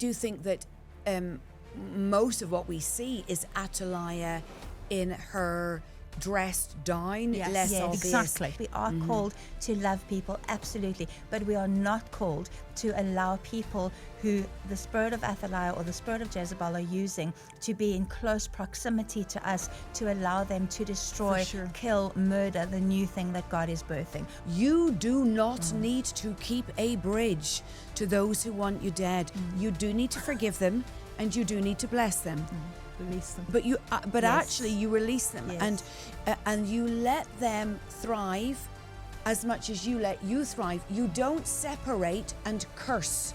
do think that most of what we see is Athaliah in her dressed down, less obvious. Exactly. We are called to love people, absolutely, but we are not called to allow people who the spirit of Athaliah or the spirit of Jezebel are using to be in close proximity to us, to allow them to destroy, kill, murder the new thing that God is birthing. You do not need to keep a bridge to those who want you dead. You do need to forgive them, and you do need to bless them. Release them. But actually you release them, and you let them thrive as much as you let you thrive. You don't separate and curse.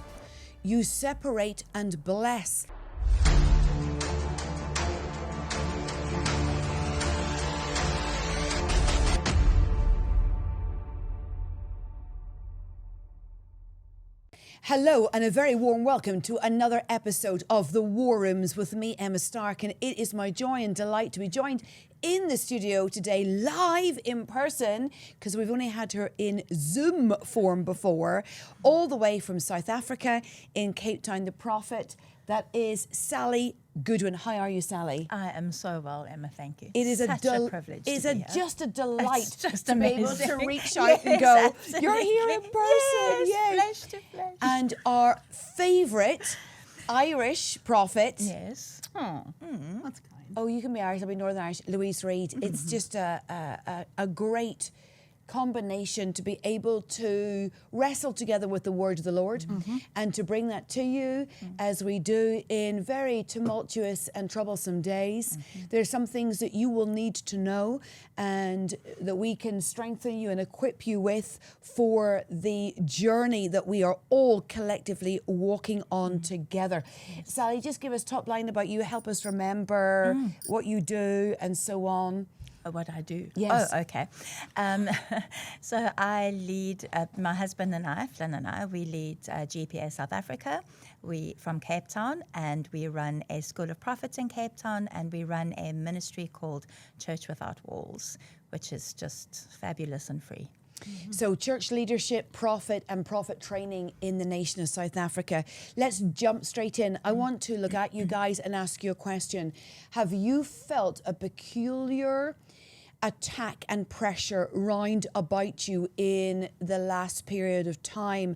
You separate and bless. Hello and a very warm welcome to another episode of The War Rooms with me, Emma Stark, and it is my joy and delight to be joined in the studio today live in person, because we've only had her in Zoom form before, all the way from South Africa in Cape Town, the prophet. That is Sally Goodwin. How are you, Sally? I am so well, Emma, thank you. It is such a privilege. It's to be here. just a delight It's just to be able amazing. to reach out and go, Absolutely. you're here in person. Yes, Yay. flesh to flesh. And our favourite Irish prophet. Yes. That's kind. Oh, you can be Irish, I'll be Northern Irish. Louise, Reid. It's just a great combination to be able to wrestle together with the word of the Lord and to bring that to you as we do in very tumultuous and troublesome days. There's some things that you will need to know and that we can strengthen you and equip you with for the journey that we are all collectively walking on together. Sally, just give us top line about you, help us remember what you do and so on. What I do. Yes. Oh, okay. So I lead, my husband and I, Flynn and I, we lead GPA South Africa. We from Cape Town, and we run a school of prophets in Cape Town, and we run a ministry called Church Without Walls, which is just fabulous and free. So church leadership, prophet and prophet training in the nation of South Africa. Let's jump straight in. I want to look at you guys and ask you a question. Have you felt a peculiar attack and pressure round about you in the last period of time?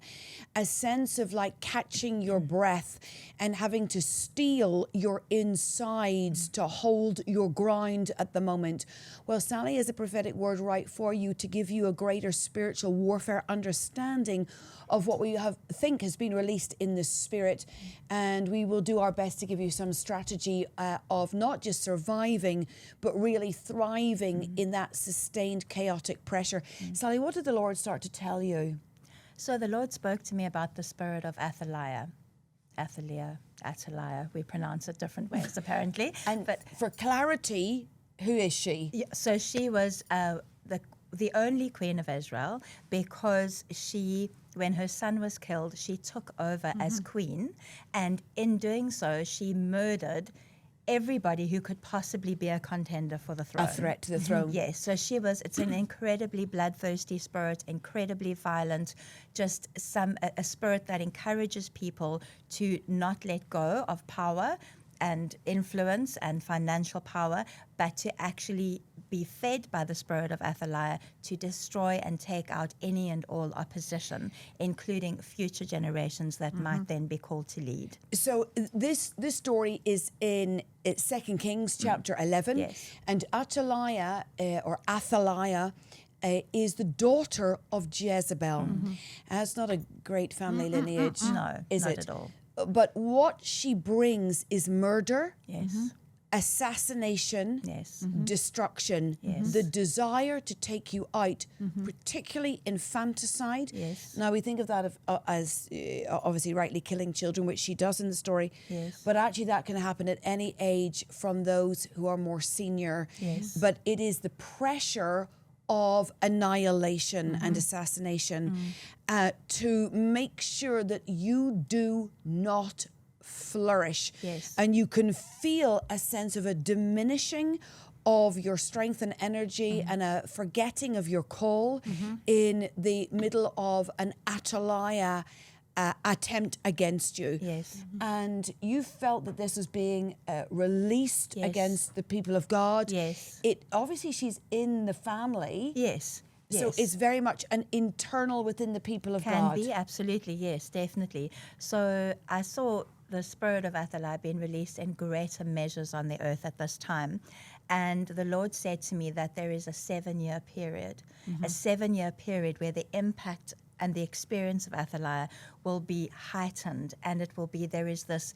A sense of like catching your breath and having to steel your insides to hold your ground at the moment. Well, Sally has a prophetic word right for you to give you a greater spiritual warfare understanding of what we think has been released in the spirit, and we will do our best to give you some strategy of not just surviving but really thriving in that sustained chaotic pressure. Sally, what did the Lord start to tell you? So the Lord spoke to me about the spirit of Athaliah. Athaliah, we pronounce it different ways apparently. But for clarity, who is she? Yeah, so she was the only queen of Israel, because she, when her son was killed, she took over as queen, and in doing so, she murdered everybody who could possibly be a contender for the throne. A threat to the throne. Yes, so it's an incredibly bloodthirsty spirit, incredibly violent, just a spirit that encourages people to not let go of power and influence and financial power, but to actually be fed by the spirit of Athaliah to destroy and take out any and all opposition, including future generations that might then be called to lead. So this story is in 2 Kings chapter 11, Yes. and Athaliah is the daughter of Jezebel. That's not a great family lineage, No, is not it? at all. But what she brings is murder, Yes. assassination, Yes. destruction, Yes. the desire to take you out, particularly infanticide. Yes. Now we think of that as obviously rightly killing children, which she does in the story. Yes. But actually that can happen at any age from those who are more senior. Yes. But it is the pressure of annihilation and assassination to make sure that you do not flourish. Yes. And you can feel a sense of a diminishing of your strength and energy and a forgetting of your call in the middle of an Athaliah attempt against you. Yes. And you felt that this was being released Yes. against the people of God. Yes. It obviously she's in the family. Yes. So Yes. it's very much an internal within the people of Can God. be, absolutely, yes, definitely. So I saw the spirit of Athaliah being released in greater measures on the earth at this time. And the Lord said to me that there is a 7-year period, a 7-year period where the impact and the experience of Athaliah will be heightened, and it will be, there is this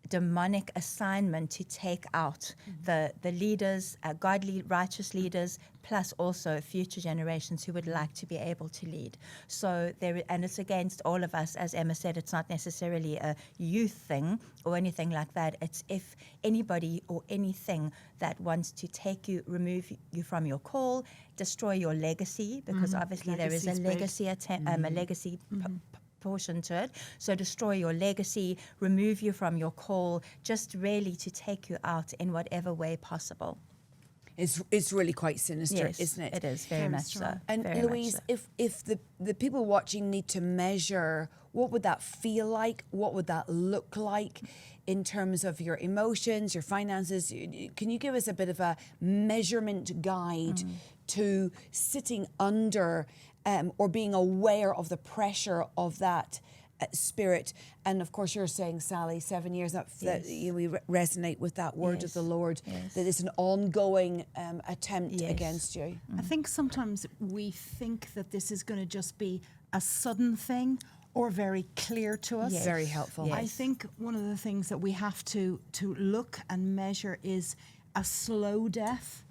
demonic assignment to take out the leaders, godly, righteous leaders, plus also future generations who would like to be able to lead. So there, and it's against all of us, as Emma said. It's not necessarily a youth thing or anything like that. It's if anybody or anything that wants to take you, remove you from your call, destroy your legacy, because obviously there is a legacy portion to it. So destroy your legacy, remove you from your call, just really to take you out in whatever way possible. It's really quite sinister, Yes, isn't it? it is very much so. And very Louise, much so. if the people watching need to measure, what would that feel like? What would that look like in terms of your emotions, your finances? Can you give us a bit of a measurement guide to sitting under or being aware of the pressure of that spirit? And of course, you're saying, Sally, 7 years, that we resonate with that word of the Lord, that it's an ongoing attempt against you. I think sometimes we think that this is going to just be a sudden thing or very clear to us. Very helpful. I think one of the things that we have to look and measure is a slow death,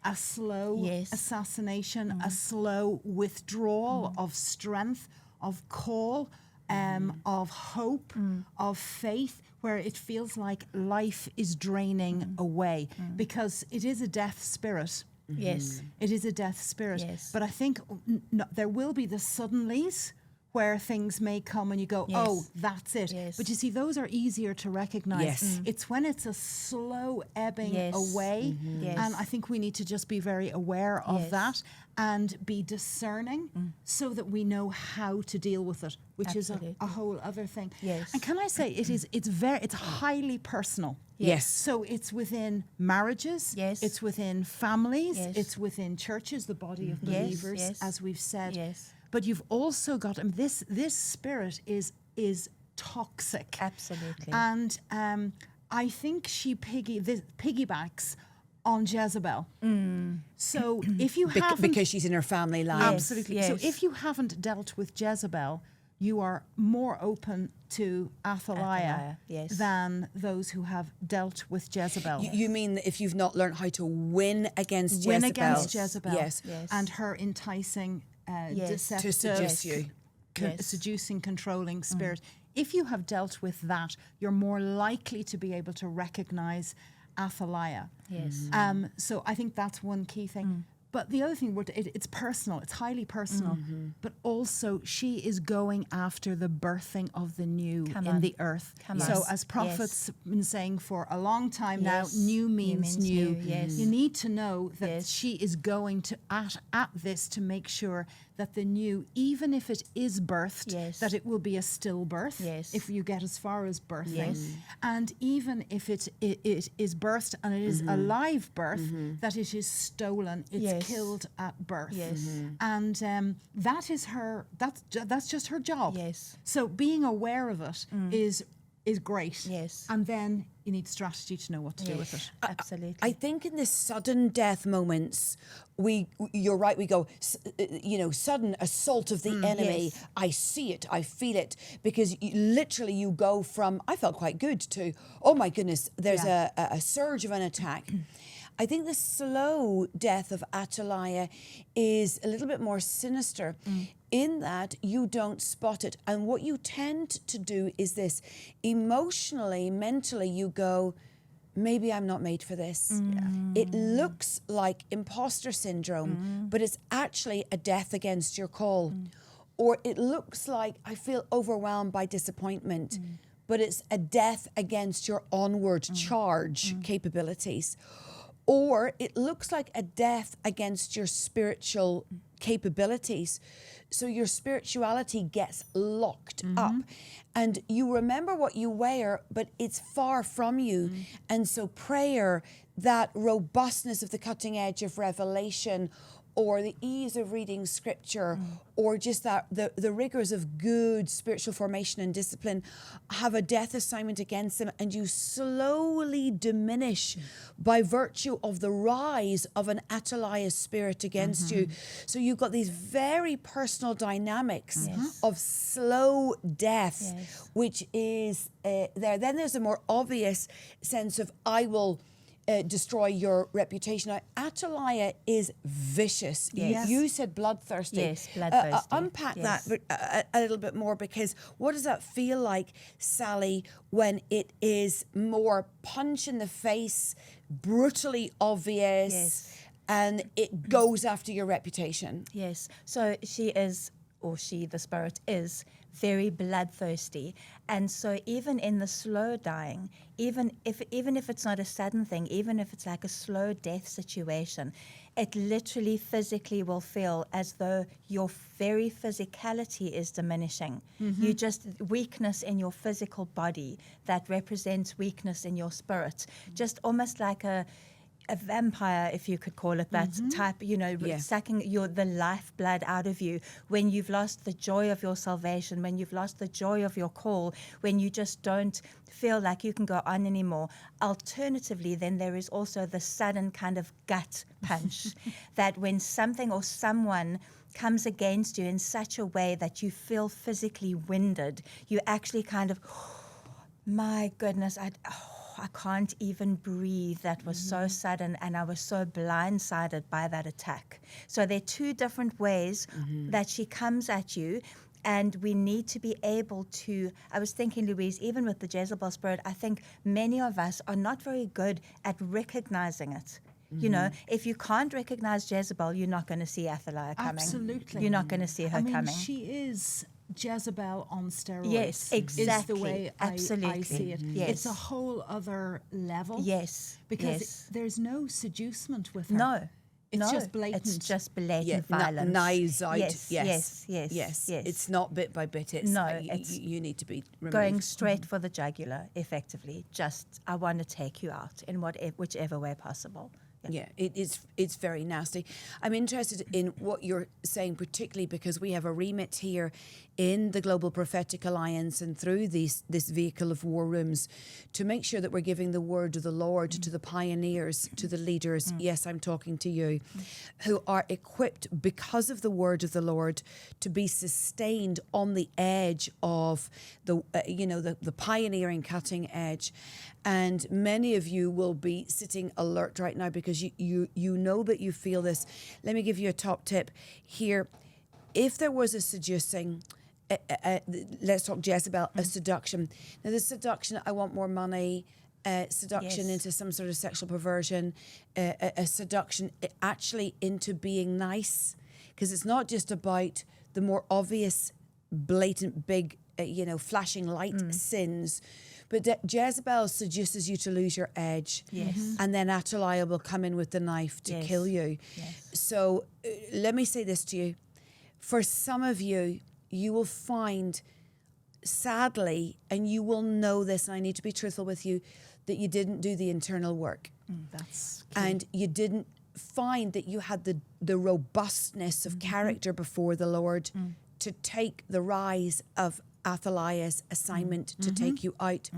a slow assassination, a slow withdrawal of strength, of call, of hope, of faith, where it feels like life is draining away, because it is a death spirit. Yes. It is a death spirit. Yes. But I think there will be the suddenlies where things may come and you go, oh, that's it. Yes. But you see, those are easier to recognize. Yes. It's when it's a slow ebbing away. Yes. And I think we need to just be very aware of that and be discerning so that we know how to deal with it, which is a whole other thing. Yes. And can I say, it's highly personal. Yes. So it's within marriages, it's within families, it's within churches, the body of believers, as we've said. Yes. But you've also got, this spirit is toxic. Absolutely. And I think she piggybacks on Jezebel. So if you haven't... Because she's in her family line. Absolutely. So if you haven't dealt with Jezebel, you are more open to Athaliah than those who have dealt with Jezebel. You mean that if you've not learned how to win against Jezebel? Win against Jezebel. Yes. And her enticing, deceptive, to seduce you. Seducing, controlling spirit. If you have dealt with that, you're more likely to be able to recognize Athaliah. Yes. So I think that's one key thing. But the other thing, it's personal. It's highly personal. But also, she is going after the birthing of the new in the earth. So as prophets have been saying for a long time now, new means new. You need to know that she is going to at this to make sure that the new, even if it is birthed, that it will be a stillbirth, if you get as far as birthing. And even if it is birthed and it is a live birth, that it is stolen, it's killed at birth. And that is her, that's just her job. So being aware of it is great. And then you need strategy to know what to do with it. Absolutely. I think in the sudden death moments, you're right, we go, sudden assault of the enemy. I see it, I feel it, because literally you go from, I felt quite good, to, oh my goodness, there's a surge of an attack. I think the slow death of Athaliah is a little bit more sinister in that you don't spot it. And what you tend to do is this. Emotionally, mentally, you go, maybe I'm not made for this. It looks like imposter syndrome, but it's actually a death against your call. Or it looks like I feel overwhelmed by disappointment, but it's a death against your onward charge capabilities. or it looks like a death against your spiritual capabilities. So your spirituality gets locked up, and you remember what you wear, but it's far from you. And so prayer, that robustness of the cutting edge of revelation, or the ease of reading scripture, or just that the rigors of good spiritual formation and discipline have a death assignment against them, and you slowly diminish by virtue of the rise of an Athaliah spirit against you. So you've got these very personal dynamics of slow death, which is there. Then there's a more obvious sense of I will destroy your reputation. Now, Athaliah is vicious. Yes. You said bloodthirsty. Yes, bloodthirsty. Unpack Yes. that a little bit more, because what does that feel like, Sally, when it is more punch in the face, brutally obvious, Yes. and it goes after your reputation? Yes. So she is, or she, the spirit, is very bloodthirsty. And so even in the slow dying, even if it's not a sudden thing, even if it's like a slow death situation, it literally physically will feel as though your very physicality is diminishing. You just, weakness in your physical body that represents weakness in your spirit, just almost like a vampire, if you could call it that type, sucking the lifeblood out of you when you've lost the joy of your salvation, when you've lost the joy of your call, when you just don't feel like you can go on anymore. Alternatively, then there is also the sudden kind of gut punch that when something or someone comes against you in such a way that you feel physically winded, you actually kind of, my goodness, I can't even breathe. That was so sudden, and I was so blindsided by that attack. So there are two different ways that she comes at you, and we need to be able to, I was thinking, Louise, even with the Jezebel spirit, I think many of us are not very good at recognizing it. You know, if you can't recognize Jezebel, you're not going to see Athaliah coming. Absolutely. You're not going to see her coming. She is Jezebel on steroids. Yes, exactly. Is the way Absolutely. I see it. Yes. It's a whole other level. Yes. Because there's no seducement with her. No. It's just blatant. It's just blatant violence. Knives out. Yes. It's not bit by bit. It's you need to be removed. Going straight for the jugular, effectively. Just, I want to take you out in whichever way possible. Yeah, it's very nasty. I'm interested in what you're saying, particularly because we have a remit here in the Global Prophetic Alliance and through this vehicle of war rooms to make sure that we're giving the word of the Lord to the pioneers, to the leaders. Yes, I'm talking to you, who are equipped because of the word of the Lord to be sustained on the edge of the pioneering cutting edge. And many of you will be sitting alert right now because you know that you feel this. Let me give you a top tip here. If there was a seducing, let's talk Jezebel, a seduction. Now the seduction, I want more money, seduction into some sort of sexual perversion, a seduction actually into being nice, because it's not just about the more obvious, blatant, big, flashing light sins. But Jezebel seduces you to lose your edge. Yes. And then Athaliah will come in with the knife to kill you. Yes. So let me say this to you. For some of you, you will find, sadly, and you will know this, and I need to be truthful with you, that you didn't do the internal work. That's key. And you didn't find that you had the robustness of character before the Lord to take the rise of Athaliah's assignment to take you out.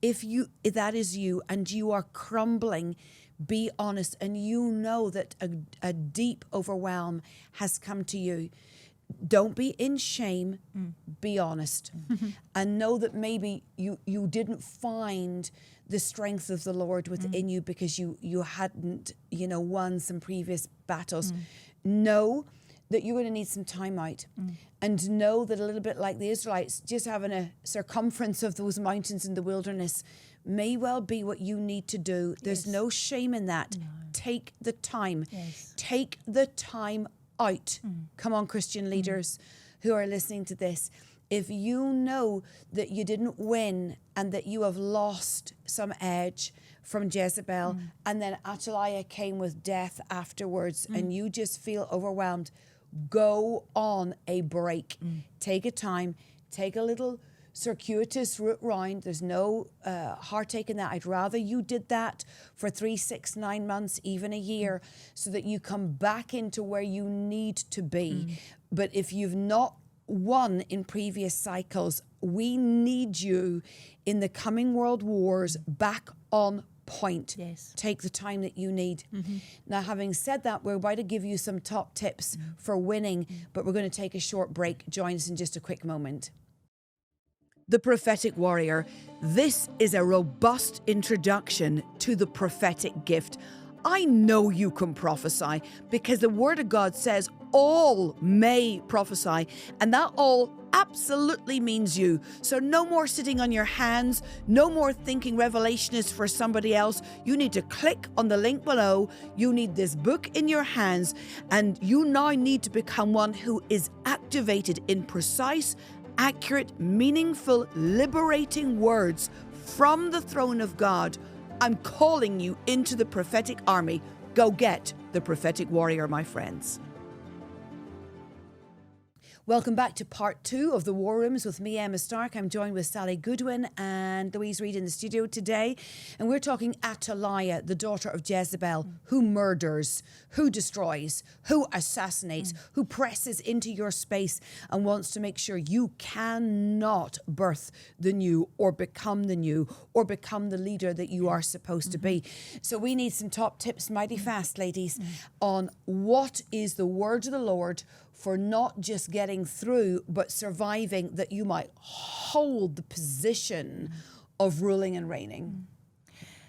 If that is you and you are crumbling, be honest, and you know that a deep overwhelm has come to you. Don't be in shame, be honest. And know that maybe you didn't find the strength of the Lord within you because you hadn't, won some previous battles. Know that you're going to need some time out, and know that a little bit like the Israelites, just having a circumference of those mountains in the wilderness may well be what you need to do. There's no shame in that. No. Take the time. Yes. Take the time out. Come on, Christian leaders who are listening to this. if you know that you didn't win and that you have lost some edge from Jezebel, and then Athaliah came with death afterwards, and you just feel overwhelmed, go on a break. Take a time, take a little circuitous route round. There's no heartache in that. I'd rather you did that for 3, 6, 9 months, even a year, so that you come back into where you need to be. But if you've not won in previous cycles, we need you in the coming world wars back on point. Yes. Take the time that you need. Now, having said that, we're about to give you some top tips for winning, but we're going to take a short break. Join us in just a quick moment. The Prophetic Warrior. This is a robust introduction to the prophetic gift. I know you can prophesy because the Word of God says all may prophesy, and that all absolutely means you. So no more sitting on your hands, no more thinking revelation is for somebody else. You need to click on the link below. You need this book in your hands, and you now need to become one who is activated in precise, accurate, meaningful, liberating words from the throne of God. I'm calling you into the prophetic army. Go get the Prophetic Warrior, my friends. Welcome back to part 2 of the War Rooms with me, Emma Stark. I'm joined with Sally Goodwin and Louise Reid in the studio today. And we're talking Athaliah, the daughter of Jezebel, who murders, who destroys, who assassinates, who presses into your space and wants to make sure you cannot birth the new or become the new or become the leader that you are supposed to be. So we need some top tips mighty fast, ladies, on what is the word of the Lord for not just getting through, but surviving, that you might hold the position of ruling and reigning.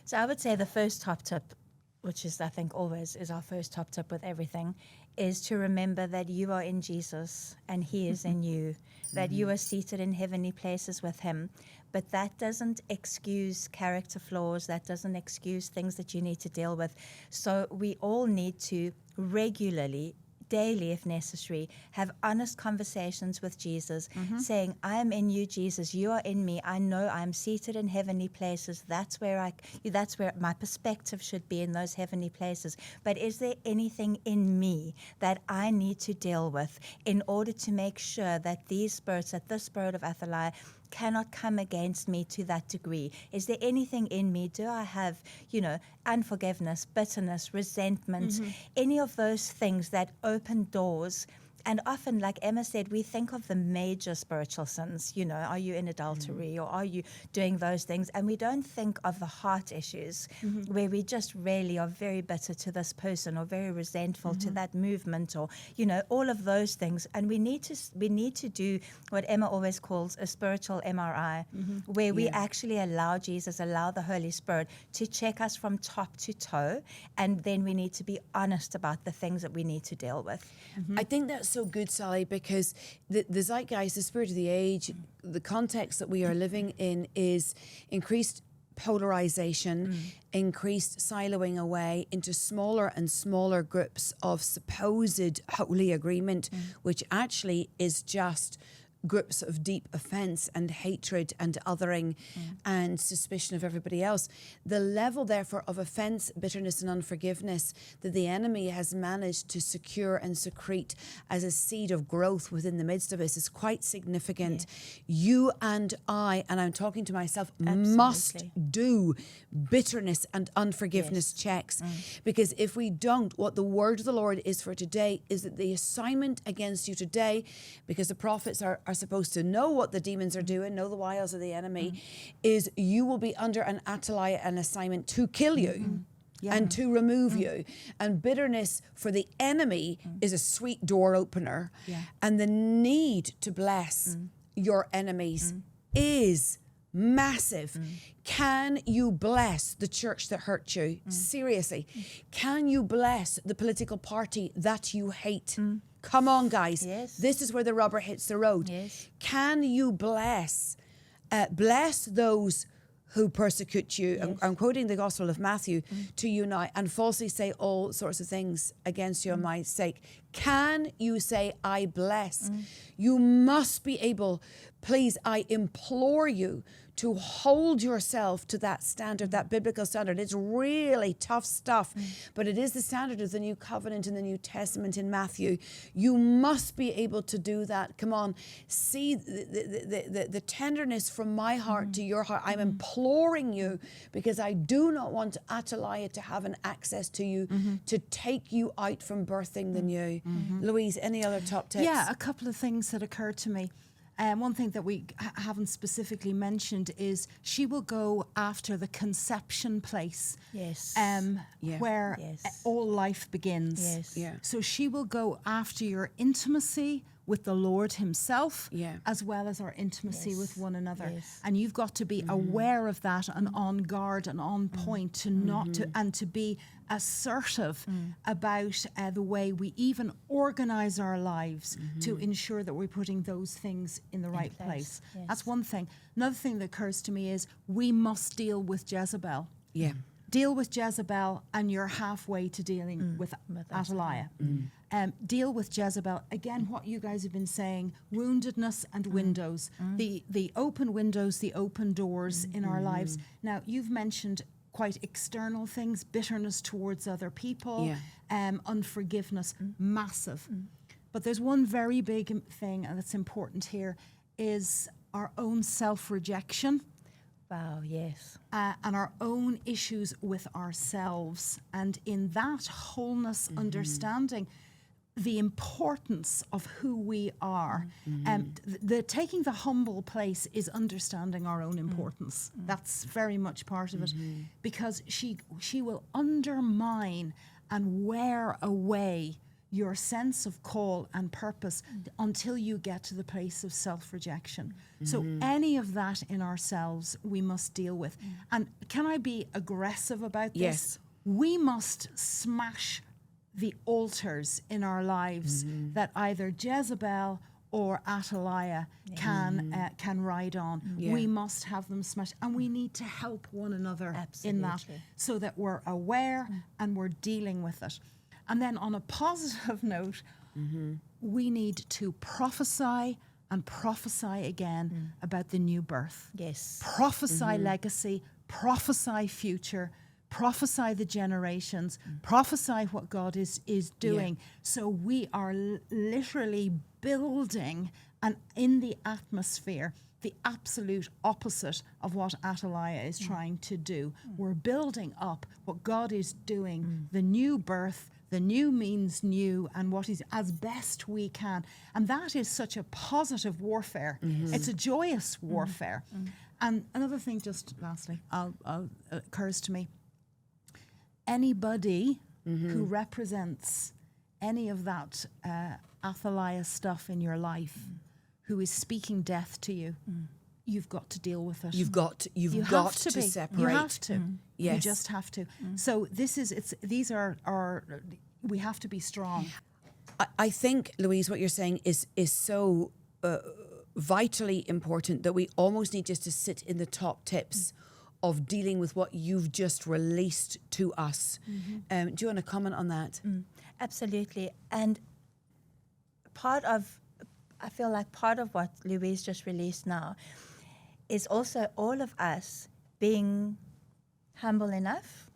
So I would say the first top tip, which is I think always is our first top tip with everything, is to remember that you are in Jesus and He is in you, that you are seated in heavenly places with Him. But that doesn't excuse character flaws, that doesn't excuse things that you need to deal with. So we all need to regularly, daily if necessary, have honest conversations with Jesus, saying, I am in you, Jesus, you are in me. I know I'm seated in heavenly places. That's where my perspective should be, in those heavenly places. But is there anything in me that I need to deal with in order to make sure that these spirits, that this spirit of Athaliah, cannot come against me to that degree? Is there anything in me? Do I have, unforgiveness, bitterness, resentment, any of those things that open doors? And often, like Emma said, we think of the major spiritual sins, are you in adultery or are you doing those things? And we don't think of the heart issues where we just really are very bitter to this person or very resentful to that movement or, all of those things. And we need to do what Emma always calls a spiritual MRI, where we actually allow the Holy Spirit to check us from top to toe. And then we need to be honest about the things that we need to deal with. I think that's so good, Sally, because the zeitgeist, the spirit of the age, the context that we are living in is increased polarization, increased siloing away into smaller and smaller groups of supposed holy agreement, which actually is just groups of deep offense and hatred and othering and suspicion of everybody else. The level, therefore, of offense, bitterness and unforgiveness that the enemy has managed to secure and secrete as a seed of growth within the midst of us is quite significant. You and I, and I'm talking to myself, must do bitterness and unforgiveness checks, because if we don't, what the word of the Lord is for today is that the assignment against you today, because the prophets are supposed to know what the demons are doing, know the wiles of the enemy, is you will be under an Athaliah, an assignment to kill you and to remove you. And bitterness for the enemy is a sweet door opener. And the need to bless your enemies is massive. Can you bless the church that hurt you? Seriously. Can you bless the political party that you hate? Come on, guys. This is where the rubber hits the road. Can you bless those who persecute you, I'm quoting the Gospel of Matthew, to you now, and falsely say all sorts of things against you on my sake. Can you say, I bless? You must be able, please, I implore you, to hold yourself to that standard, that biblical standard. It's really tough stuff, but it is the standard of the New Covenant in the New Testament in Matthew. You must be able to do that. Come on, see the tenderness from my heart to your heart. I'm imploring you, because I do not want Athaliah to have an access to you to take you out from birthing the new. Louise, any other top tips? Yeah, a couple of things that occurred to me. One thing that we haven't specifically mentioned is she will go after the conception place, where all life begins. So she will go after your intimacy with the Lord himself, as well as our intimacy with one another. And you've got to be aware of that and on guard and on point to not to, and to be assertive about the way we even organize our lives to ensure that we're putting those things in the right place. That's one thing. Another thing that occurs to me is we must deal with Jezebel. Deal with Jezebel, and you're halfway to dealing with Athaliah. Deal with Jezebel. Again, what you guys have been saying, woundedness and windows. The open windows, the open doors in our lives. Now, you've mentioned quite external things, bitterness towards other people, unforgiveness, massive. But there's one very big thing, and that's important here, is our own self-rejection. Wow, yes. And our own issues with ourselves. And in that wholeness, understanding the importance of who we are. The taking the humble place is understanding our own importance. That's very much part of it. Because she will undermine and wear away your sense of call and purpose until you get to the place of self-rejection. So any of that in ourselves, we must deal with. And can I be aggressive about this? Yes. We must smash the altars in our lives that either Jezebel or Athaliah can ride on. We must have them smashed, and we need to help one another in that, so that we're aware and we're dealing with it. And then on a positive note, we need to prophesy and prophesy again about the new birth. Yes. Prophesy legacy, prophesy future, prophesy the generations, prophesy what God is doing. So we are literally building and in the atmosphere the absolute opposite of what Athaliah is trying to do. We're building up what God is doing, the new birth. The new means new, and what is as best we can. And that is such a positive warfare. It's a joyous warfare. And another thing, just lastly, occurs to me. Anybody who represents any of that Athaliah stuff in your life, who is speaking death to you, you've got to deal with it. You've got to separate. You have to. Yes. You just have to. So these are we have to be strong. I think, Louise, what you're saying is so vitally important that we almost need just to sit in the top tips of dealing with what you've just released to us. Do you want to comment on that? Absolutely. And I feel like part of what Louise just released now is also all of us being humble enough,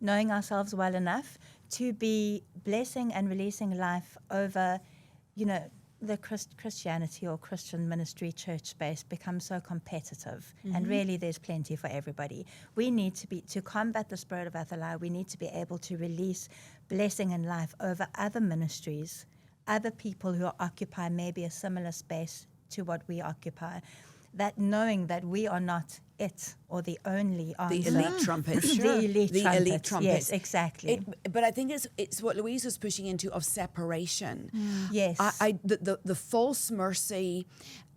knowing ourselves well enough to be blessing and releasing life over, the Christianity or Christian ministry church space becomes so competitive, and really there's plenty for everybody. We need to combat the spirit of Athaliah, we need to be able to release blessing and life over other ministries, other people who occupy maybe a similar space to what we occupy, that knowing that we are not it or the only answer. The elite trumpets. The elite trumpets. Yes, exactly. But I think it's what Louise was pushing into of separation. Yes. The false mercy,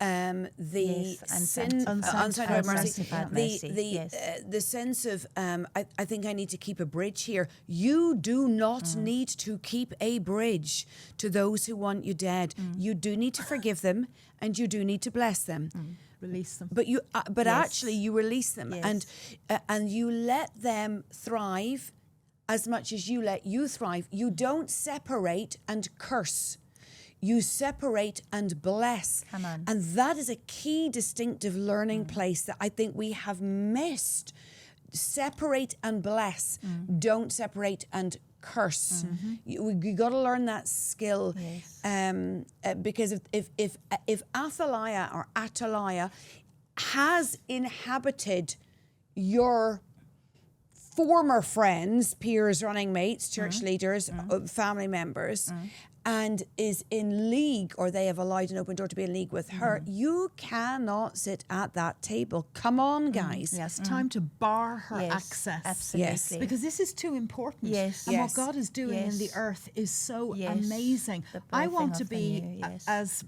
the unsanctified mercy, the sense of I think I need to keep a bridge here. You do not need to keep a bridge to those who want you dead. You do need to forgive them, and you do need to bless them. Release them. But Yes. actually you release them, Yes. and you let them thrive as much as you let you thrive. You don't separate and curse. You separate and bless. Come on. And that is a key distinctive learning place that I think we have missed. Separate and bless. Don't separate and curse. You got to learn that skill. Yes. Because if Athaliah has inhabited your former friends, peers, running mates, church leaders, family members, and is in league, or they have allowed an open door to be in league with her, you cannot sit at that table. Come on, guys. Yes, time to bar her Yes, access. absolutely. Yes. Because this is too important. Yes. And Yes. what God is doing in the Yes. earth is so Yes. amazing. The I birthing want to of the be new, yes.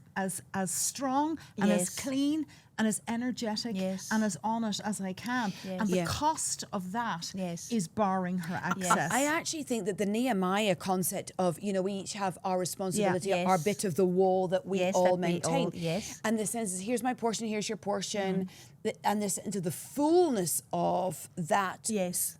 as strong and as Yes. clean and as energetic Yes. and as on it as I can. Yes. And the Yeah. cost of that Yes. is barring her access. I actually think that the Nehemiah concept of, we each have our responsibility, Yes. our bit of the wall that we Yes, all that we maintain. all- yes. And the sense is, here's my portion, here's your portion. And this into the fullness of that Yes.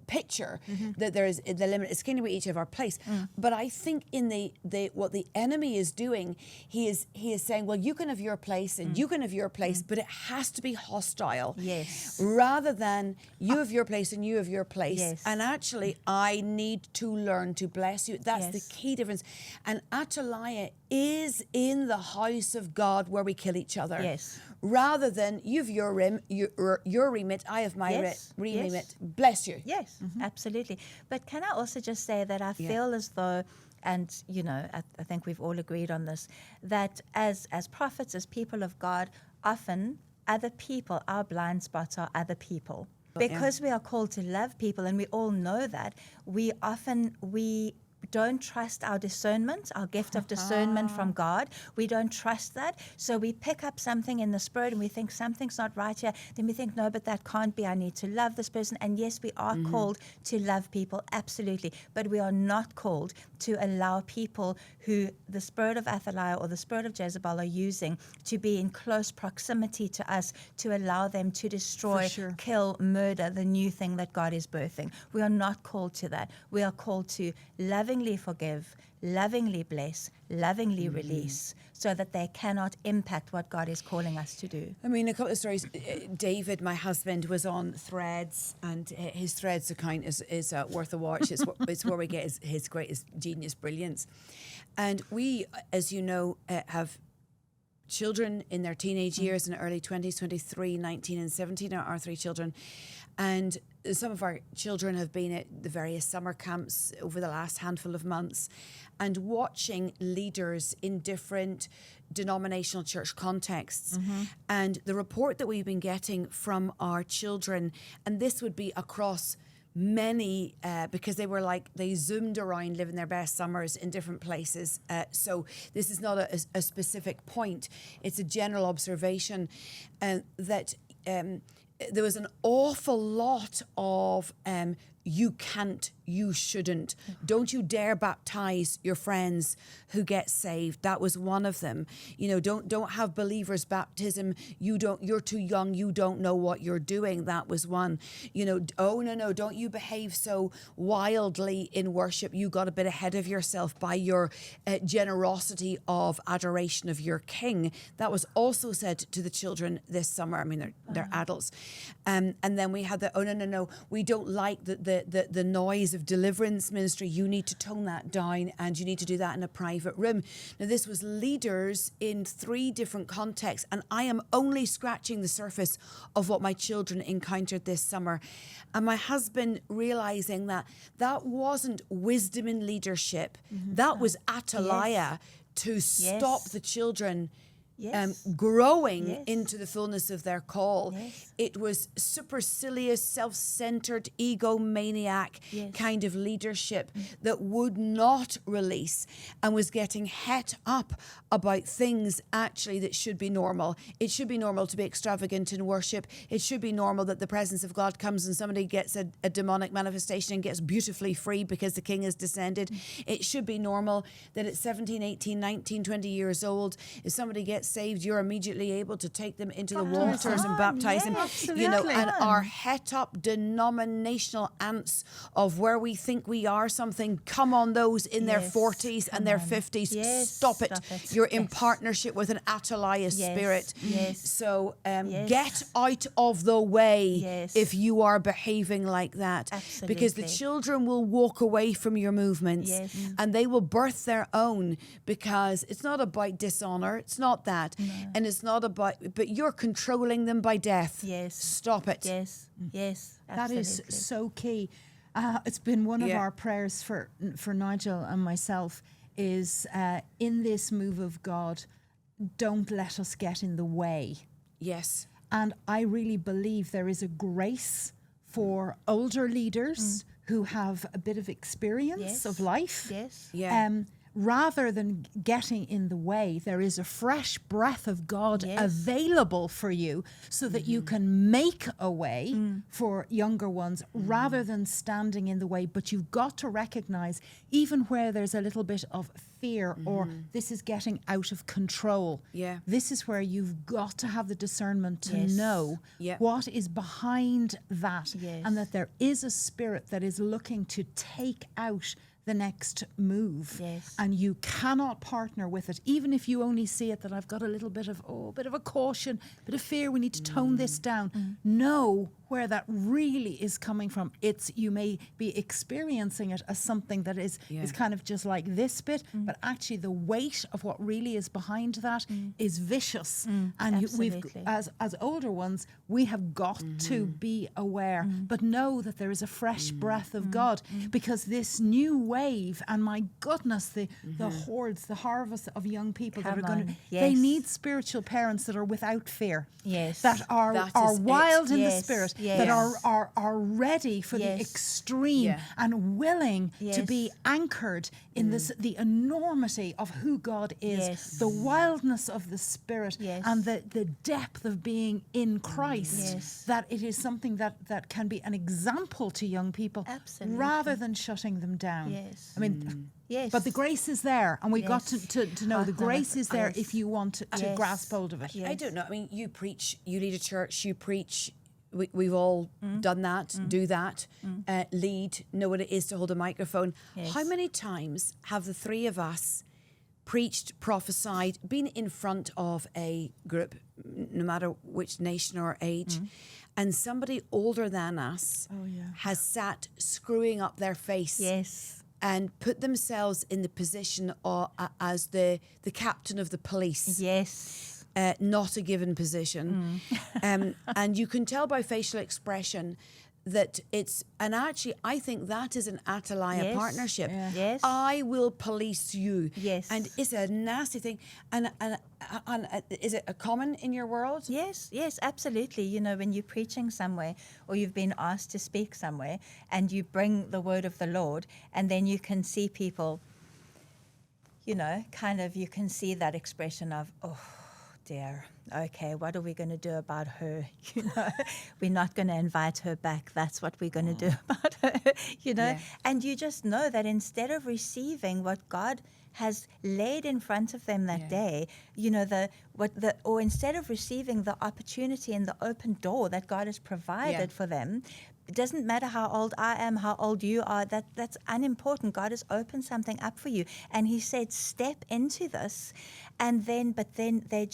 picture, that there is the limit. It's kind of we each have our place. But I think in the what the enemy is doing, he is saying, well, you can have your place and you can have your place, but it has to be hostile. Yes. Rather than you have your place and you have your place. Yes. And actually, I need to learn to bless you. That's the Yes. key difference. And Athaliah is in the house of God where we kill each other. Yes. Rather than you've your remit, I have my Yes. remit. Yes. Bless you. Yes, absolutely. But can I also just say that I feel as though, and I think we've all agreed on this, that as prophets, as people of God, often other people, our blind spots are other people. Because we are called to love people, and we all know that, we don't trust our discernment, our gift of discernment from God. We don't trust that. So we pick up something in the spirit and we think something's not right here. Then we think, no, but that can't be. I need to love this person. And yes, we are called to love people, absolutely. But we are not called to allow people who the spirit of Athaliah or the spirit of Jezebel are using to be in close proximity to us, to allow them to destroy, kill, murder the new thing that God is birthing. We are not called to that. We are called to lovingly forgive, lovingly bless, lovingly release, so that they cannot impact what God is calling us to do. I mean, a couple of stories. David, my husband, was on Threads, and his Threads account is worth a watch. It's where we get his greatest genius brilliance. And we, as you know, have children in their teenage years, in their early 20s, 23, 19 and 17 are our three children. And some of our children have been at the various summer camps over the last handful of months, and watching leaders in different denominational church contexts. And the report that we've been getting from our children, and this would be across many, because they zoomed around living their best summers in different places. So this is not a specific point. It's a general observation that there was an awful lot of you can't, you shouldn't. Don't you dare baptize your friends who get saved. That was one of them. Don't have believers' baptism. You're too young. You don't know what you're doing. That was one. Oh no, don't you behave so wildly in worship. You got a bit ahead of yourself by your generosity of adoration of your King. That was also said to the children this summer. I mean, they're adults. And then we had oh no, we don't like the noise of deliverance ministry. You need to tone that down, and you need to do that in a private room. Now, this was leaders in 3 different contexts, and I am only scratching the surface of what my children encountered this summer. And my husband realizing that wasn't wisdom in leadership. That was Athaliah to stop the children growing into the fullness of their call. It was supercilious, self-centered, egomaniac kind of leadership that would not release and was getting het up about things actually that should be normal. It should be normal to be extravagant in worship. It should be normal that the presence of God comes and somebody gets a demonic manifestation and gets beautifully free because the King has descended. It should be normal that at 17, 18, 19, 20 years old, if somebody gets get saved, you're immediately able to take them into the Baptize waters them. and baptize them. Absolutely. You know, and our het up denominational ants of where we think we are something, come on those in their 40s and their 50s. Yes, Stop it. stop it. You're in Yes. partnership with an Athaliah spirit. Yes. So Yes. get out of the way Yes. if you are behaving like that. Because the Absolutely. children will walk away from your movements Yes. and they will birth their own, because it's not about dishonor. It's not that. And it's not about, but you're controlling them by death. Yes. Stop it. Yes, yes, That is absolutely. so key. It's been one of Yeah. our prayers for Nigel and myself is in this move of God, don't let us get in the way. Yes. And I really believe there is a grace for older leaders who have a bit of experience Yes. of life. Yes. Yeah. Rather than getting in the way, there is a fresh breath of God Yes. available for you so that you can make a way for younger ones rather than standing in the way. But you've got to recognize, even where there's a little bit of fear or this is getting out of control, Yeah. this is where you've got to have the discernment to Yes. know Yeah. what is behind that, Yes. and that there is a spirit that is looking to take out the next move. Yes. And you cannot partner with it, even if you only see it that I've got a little bit of a caution, bit of fear, we need to tone this down. Know where that really is coming from. It's, you may be experiencing it as something that is kind of just like this bit, but actually the weight of what really is behind that is vicious. And we've, Absolutely. as older ones, we have got to be aware, but know that there is a fresh breath of God, because this new wave, and my goodness, the hordes, the harvest of young people that Come are going on, to, they yes. need spiritual parents that are without fear. Yes. That are That is it. wild in the Yes, spirit, yes. that are ready for the Yes. extreme Yeah. and willing to Yes. be anchored in this, the enormity of who God is, Yes. the wildness of the spirit, Yes. and the depth of being in Christ. Yes. That it is something that can be an example to young people, Absolutely. rather than shutting them down. Yes. I mean, Yes. but the grace is there, and we've got Yes. to know the Partner grace with is there yes. if you want to Yes. grasp hold of it. Yes. I don't know. I mean, you preach, you lead a church, you preach. We've all done that, do that, lead, know what it is to hold a microphone. Yes. How many times have the three of us preached, prophesied, been in front of a group, no matter which nation or age, and somebody older than us has sat screwing up their face Yes. and put themselves in the position as the captain of the police? Yes. Not a given position. And you can tell by facial expression that it's, and actually I think that is an Athaliah Yes. partnership. Yeah. Yes. I will police you. Yes. And it's a nasty thing. And is it a common in your world? Yes, yes, absolutely. You know, when you're preaching somewhere or you've been asked to speak somewhere and you bring the word of the Lord, and then you can see people, you know, kind of, you can see that expression of, oh, dear, okay, what are we going to do about her? You know, we're not going to invite her back. That's what we're going to do about her, you know. Yeah. And you just know that instead of receiving what God has laid in front of them that day, you know, or instead of receiving the opportunity and the open door that God has provided for them, it doesn't matter how old I am, how old you are, that's unimportant. God has opened something up for you. And he said, step into this. And then, but then they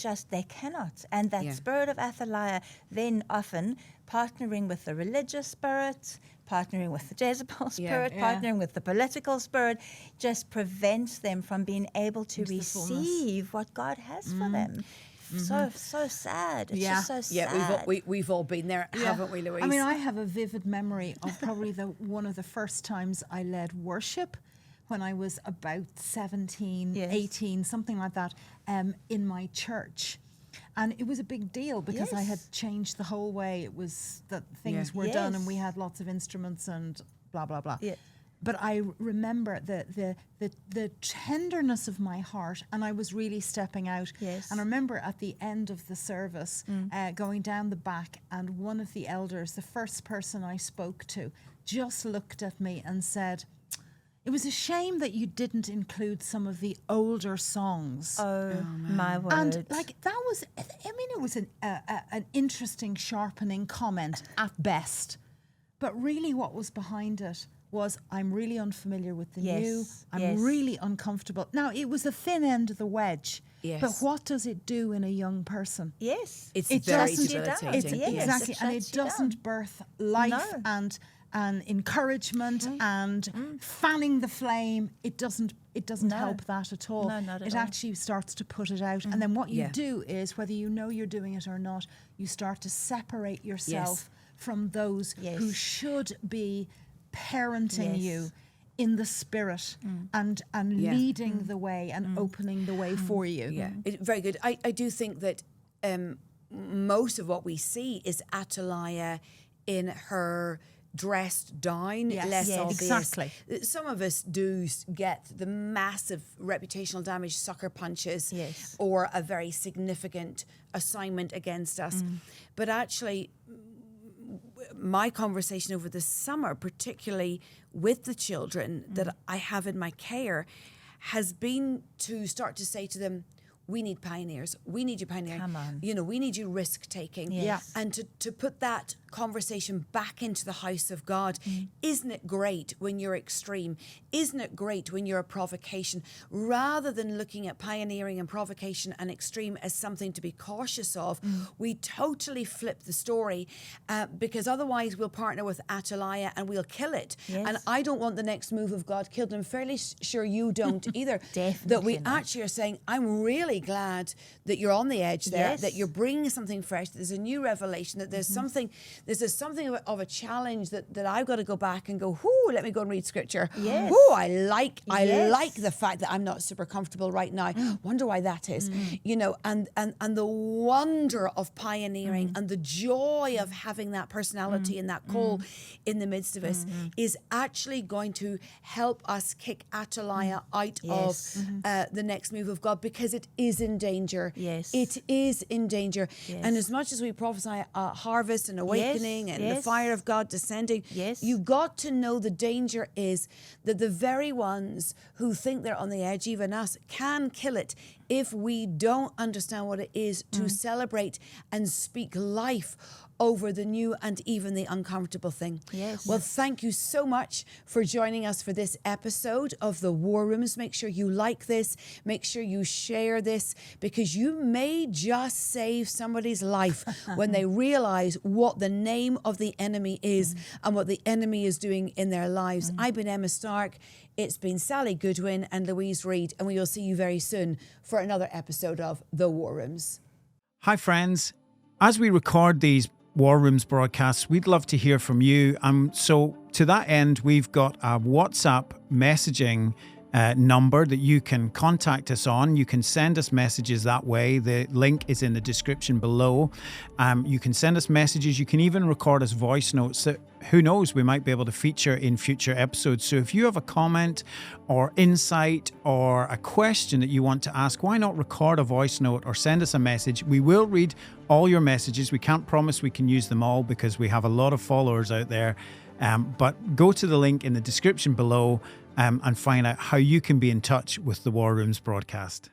cannot. And that spirit of Athaliah, then often partnering with the religious spirit, partnering with the Jezebel spirit, partnering with the political spirit, just prevents them from being able to receive what God has for them. So sad. It's just so sad. Yeah, we've all been there, haven't we, Louise? I mean, I have a vivid memory of probably one of the first times I led worship when I was about 17, 18, something like that, in my church. And it was a big deal because I had changed the whole way it was that things were done, and we had lots of instruments and blah, blah, blah. Yeah. But I remember the tenderness of my heart, and I was really stepping out. Yes. And I remember at the end of the service, going down the back, and one of the elders, the first person I spoke to, just looked at me and said, It was a shame that you didn't include some of the older songs. Oh my word. And like that was, I mean, it was an interesting, sharpening comment at best. But really what was behind it was, I'm really unfamiliar with the new. I'm really uncomfortable. Now, it was the thin end of the wedge. Yes. But what does it do in a young person? Yes. It's It very doesn't- debilitating. Exactly. And it doesn't birth life and encouragement and fanning the flame. It doesn't help that at all. No, not at it all. actually starts to put it out. And then what you do is, whether you know you're doing it or not, you start to separate yourself from those who should be parenting you in the spirit and leading the way and opening the way for you. Yeah, very good. I do think that most of what we see is Athaliah in her dressed down, less obvious. Exactly. Some of us do get the massive reputational damage, sucker punches, or a very significant assignment against us. But actually, my conversation over the summer, particularly with the children that I have in my care, has been to start to say to them, we need pioneers. We need you pioneering. Come on. You know, we need you risk taking. Yes. And to put that conversation back into the house of God. Isn't it great when you're extreme? Isn't it great when you're a provocation? Rather than looking at pioneering and provocation and extreme as something to be cautious of, we totally flip the story because otherwise we'll partner with Athaliah and we'll kill it. Yes. And I don't want the next move of God killed. I'm fairly sure you don't either. Definitely that we not. actually are saying, I'm really glad that you're on the edge there, that you're bringing something fresh, that there's a new revelation, that there's something of a challenge that I've got to go back and go, whoo, let me go and read scripture. Yes. Whoo, I like the fact that I'm not super comfortable right now. Wonder why that is. You know, and the wonder of pioneering and the joy of having that personality and that call in the midst of us is actually going to help us kick Athaliah out of the next move of God, because it is in danger. Yes. It is in danger. Yes. And as much as we prophesy a harvest and awakening and the fire of God descending, you've got to know the danger is that the very ones who think they're on the edge, even us, can kill it if we don't understand what it is to celebrate and speak life over the new and even the uncomfortable thing. Yes. Well, thank you so much for joining us for this episode of The War Rooms. Make sure you like this. Make sure you share this, because you may just save somebody's life when they realize what the name of the enemy is and what the enemy is doing in their lives. I've been Emma Stark. It's been Sally Goodwin and Louise Reid, and we will see you very soon for another episode of The War Rooms. Hi, friends. As we record these War Rooms broadcasts, we'd love to hear from you. So to that end, we've got a WhatsApp messaging number that you can contact us on. You can send us messages that way. The link is in the description below. You can send us messages. You can even record us voice notes that, who knows, we might be able to feature in future episodes. So if you have a comment or insight or a question that you want to ask, why not record a voice note or send us a message? We will read all your messages. We can't promise we can use them all because we have a lot of followers out there. But go to the link in the description below and find out how you can be in touch with the War Rooms broadcast.